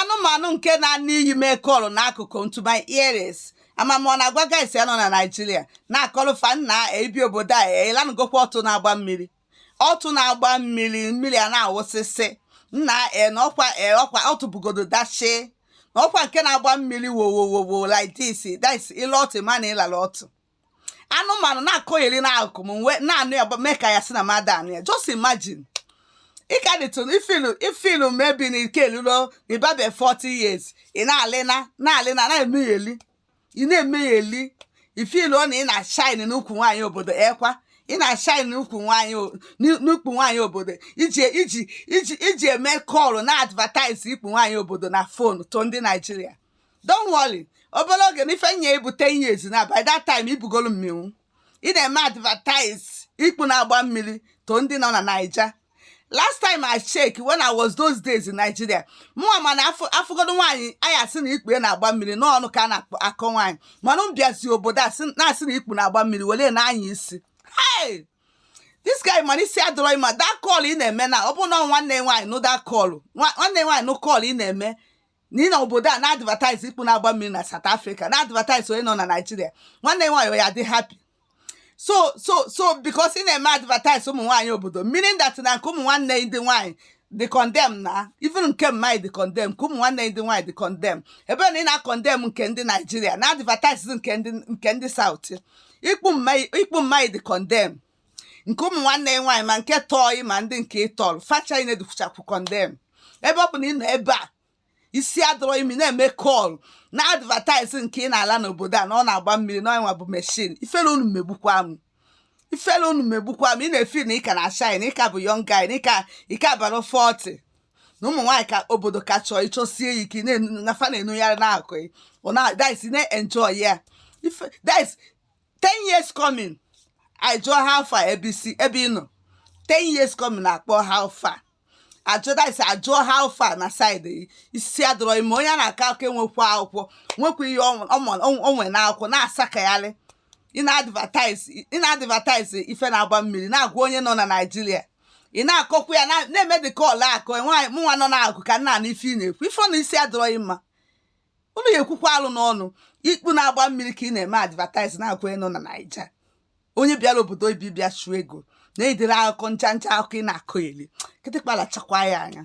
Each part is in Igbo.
anụmanụ nke na-anụ iyi mee kọlụ n'akụkụ to my ears amama na agwa guys ya nọ na Nigeria na-akọlụ fa nna ebi obodo a ịlanụgokwa ọtụ na-agba mmiri mmiri a na-awụsịsị nna ọkwa ọtụ bugodo dashi na ọkwa nke na-agba mmiri wo like this that's ile ọtụ ma na ịlala ọtụ anụmanụ na-akọgheri n'akụkụ m na-anụ ya mee ka ya si na mmadụ anụ ya just imagine ifilu maybe na ike elulo ibabe 40 years ị na-alịna na-emegheli ị na-emegheli ifilu na ị na-shine n'ukwu nwaanyị obodo ekwa ị na-shine n'ukwu nwaanyị obodo iji eme kọlụ na advertise ikpu nwaanyị obodo na phone to ndị Nigeria. Don't worry, obere oge n'ife nye ibu 10 years na by that time ibugolu mmiri ị na-eme advertise ikpu na-agba mmiri to ndị nọ na Naija. Last time I check when I was those days in Nigeria, mụnwa mana afụgodo nwaanyị anyị asị na ikpu na-agba mmiri n'ọnụ ka a na-akọ nwaanyị mana m bịazi obodo na-asị na ikpu na-agba mmiri were na-anya isi. Hey, this guy man isi adọrọ ịma that call ị na-eme na ọ bụ na nwanne nwaanyị nụ that call nwanne nwaanyị nụ call ị na-eme na ị na obodo a na-advertise ikpu na-agba mmiri na South Africa na-advertise onye nọ na Nigeria nwanne nwaanyị ya dị happy. So because ị na-eme advertise ụmụ nwaanyị obodo meaning that na nke ụmụ nwanne ndị nwaanyị dị condemn na even nke mmadụ dị condemn ka ụmụ nwanne ndị nwaanyị dị condemn ebe na ị na-condemn nke ndị Nigeria na advertise nke ndị South ikpu mmadụ dị condemn nke ụmụ nwanne nwaanyị ma nke tọị ma ndị nke ịtọrọ facha ị na-edufuchakwu condemn ebe ọ bụ na ị nọ ebe a isi adọrọ imi na-eme call na advertise nke ị na-ala n'obodo a na ọ na-agba mmiri na ọnwa bụ machine ifere unu megbukwa m ị na-efi na ị ka na shine ị ka bụ young guy ị ka bara 40 na ụmụ nwaanyị ka obodo ka chọọ ịchọsie ya ike na fa na-enugharị n'akụ na-enjoy ya that is 10 years coming I draw how far ebe ị nọ 10 years coming na-akpọ how far ajụọ how far na side isi adọrọ ime onye na-aka aka nwekwa akwụkwọ nwekwa ihe onwe na akwụkwọ na-asakagharị ị na-advertise ife na-agba mmiri na-agwa onye nọ na Nigeria ị na-akọkwa ya na-eme dị kọl akọ nwaanyị mụnwa nọ na-agụ ka nna na ife ị na-ekwu ife na isi adọrọ ịma unu ya ekwukwa alụ n'ọnụ ikpu na-agba mmiri ka ị na-eme advertise na-agwa onye nọ na Naija onye bịara obodo ibi bịa chụọ ego na-edere akụkọ ncha akụkọ ị na-akọ eli kịtịkpala chakwa ya anya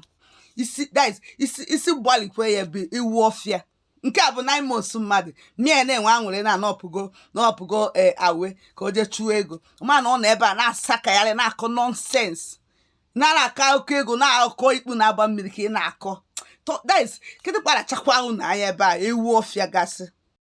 isi gbalikwe ya bụ iwu ọfịa nke a bụ 9 months mmadụ mie na-enwe aṅụrị na n'ọpụgo awe ka o jee chụọ ego mana ọ nọ ebe a na-asakagharị na-akọ nonsense na-akọ akụkọ ego na-akọ ikpu na-agba mmiri ka ị na-akọ kịtịkpala chakwa ahụ na anya ebe a ewu ọfịa gasị.